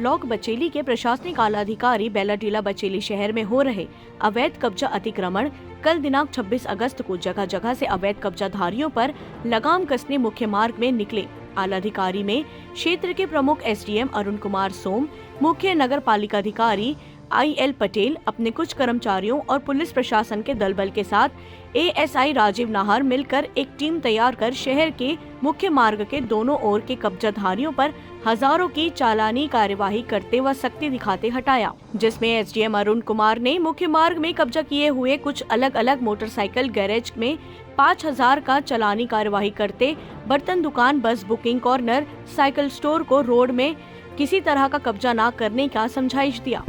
Block Bacheli के प्रशासनिक आला अधिकारी बेलाटीला बचेली शहर में हो रहे अवैध कब्जा अतिक्रमण कल दिनांक 26 अगस्त को जगह जगह से अवैध कब्जाधारियों पर लगाम कसने मुख्य मार्ग में निकले। आला अधिकारी में क्षेत्र के प्रमुख एसडीएम अरुण कुमार सोम, मुख्य नगर पालिका अधिकारी IL पटेल अपने कुछ कर्मचारियों और पुलिस प्रशासन के दल बल के साथ ASI राजीव नाहर मिलकर एक टीम तैयार कर शहर के मुख्य मार्ग के दोनों ओर के कब्जाधारियों पर हजारों की चालानी कार्यवाही करते व सख्ती दिखाते हटाया, जिसमें एसडीएम अरुण कुमार ने मुख्य मार्ग में कब्जा किए हुए कुछ अलग अलग मोटरसाइकिल गैरेज में 5000 का चालानी कार्यवाही करते, बर्तन दुकान, बस बुकिंग कॉर्नर, साइकिल स्टोर को रोड में किसी तरह का कब्जा न करने का समझाइश दिया।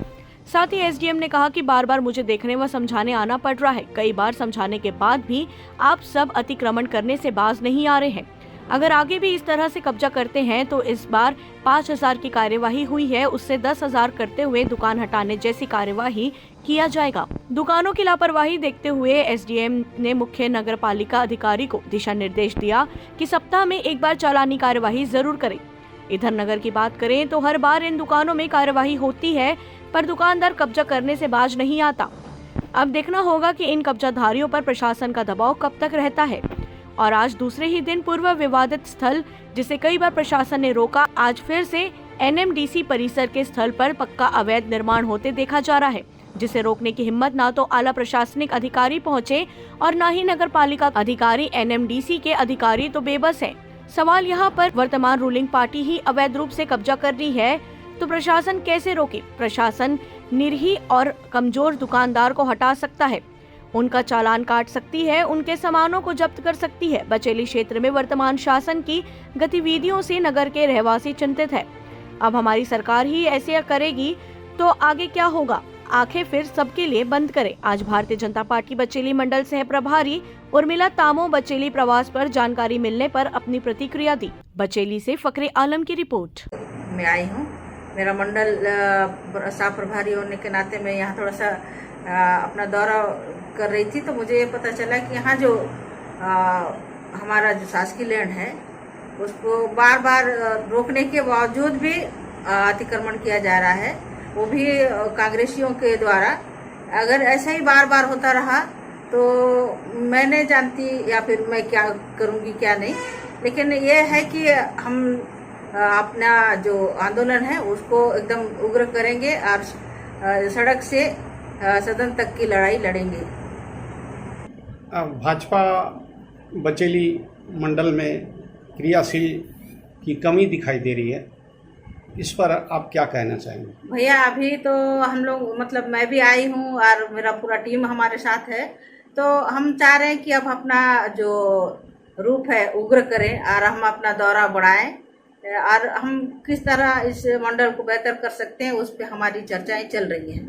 साथ ही एसडीएम ने कहा कि बार बार मुझे देखने व समझाने आना पड़ रहा है। कई बार समझाने के बाद भी आप सब अतिक्रमण करने से बाज नहीं आ रहे हैं। अगर आगे भी इस तरह से कब्जा करते हैं तो इस बार 5000 की कार्यवाही हुई है, उससे 10,000 करते हुए दुकान हटाने जैसी कार्यवाही किया जाएगा। दुकानों की लापरवाही देखते हुए एसडीएम ने मुख्य नगर पालिका अधिकारी को दिशा निर्देश दिया कि सप्ताह में एक बार चालानी कार्यवाही जरूर करें। इधर नगर की बात करें तो हर बार इन दुकानों में कार्यवाही होती है, पर दुकानदार कब्जा करने से बाज नहीं आता। अब देखना होगा कि इन कब्जाधारियों पर प्रशासन का दबाव कब तक रहता है। और आज दूसरे ही दिन पूर्व विवादित स्थल, जिसे कई बार प्रशासन ने रोका, आज फिर से NMDC परिसर के स्थल पर पक्का अवैध निर्माण होते देखा जा रहा है, जिसे रोकने की हिम्मत ना तो आला प्रशासनिक अधिकारी पहुंचे और न ही नगर पालिका अधिकारी। NMDC के अधिकारी तो बेबस है। सवाल यहाँ पर वर्तमान रूलिंग पार्टी ही अवैध रूप से कब्जा कर रही है, तो प्रशासन कैसे रोके? प्रशासन निरीह और कमजोर दुकानदार को हटा सकता है, उनका चालान काट सकती है, उनके सामानों को जब्त कर सकती है। बचेली क्षेत्र में वर्तमान शासन की गतिविधियों से नगर के रहवासी चिंतित है। अब हमारी सरकार ही ऐसे करेगी तो आगे क्या होगा? आंखें फिर सबके लिए बंद करे। आज भारतीय जनता पार्टी बचेली मंडल सह प्रभारी उर्मिला तामो बचेली प्रवास पर जानकारी मिलने पर अपनी प्रतिक्रिया दी। बचेली से फकरे आलम की रिपोर्ट। मैं आई हूँ, मेरा मंडल सह प्रभारी होने के नाते मैं यहाँ थोड़ा सा अपना दौरा कर रही थी, तो मुझे ये पता चला कि यहाँ जो हमारा जो शासकीय लैंड है उसको बार बार रोकने के बावजूद भी अतिक्रमण किया जा रहा है, वो भी कांग्रेसियों के द्वारा। अगर ऐसा ही बार बार होता रहा तो मैं नहीं जानती या फिर मैं क्या करूँगी क्या नहीं, लेकिन ये है कि हम अपना जो आंदोलन है उसको एकदम उग्र करेंगे और सड़क से सदन तक की लड़ाई लड़ेंगे। भाजपा बचेली मंडल में क्रियाशील की कमी दिखाई दे रही है, इस पर आप क्या कहना चाहेंगे? भैया अभी तो हम लोग मतलब मैं भी आई हूँ और मेरा पूरा टीम हमारे साथ है, तो हम चाह रहे हैं कि अब अपना जो रूप है उग्र करें और हम अपना दौरा बढ़ाएं और हम किस तरह इस मंडल को बेहतर कर सकते हैं उस पर हमारी चर्चाएं चल रही हैं।